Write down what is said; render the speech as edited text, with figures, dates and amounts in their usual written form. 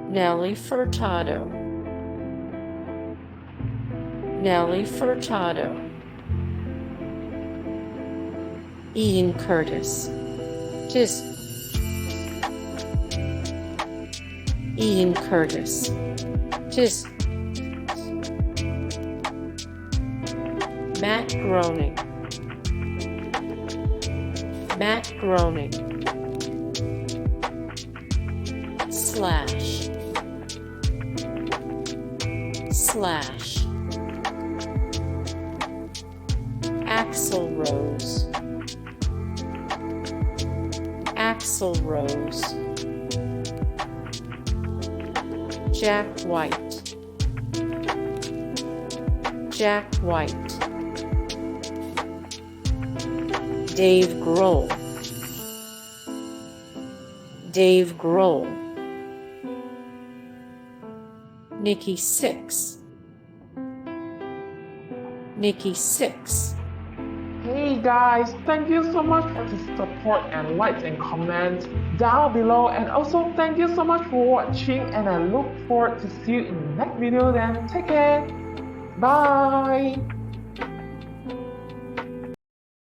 Nelly Furtado, Nelly Furtado, Ian Curtis, just Ian Curtis, just Matt Groening, Matt Groening, Slash, Slash, Axl Rose, Axl Rose, Jack White, Jack White, Dave Grohl, Dave Grohl, Nikki Sixx, Nikki Sixx. Hey guys, thank you so much for the support and likes and comments down below, and also thank you so much for watching, and I look forward to see you in the next video. Then take care, bye.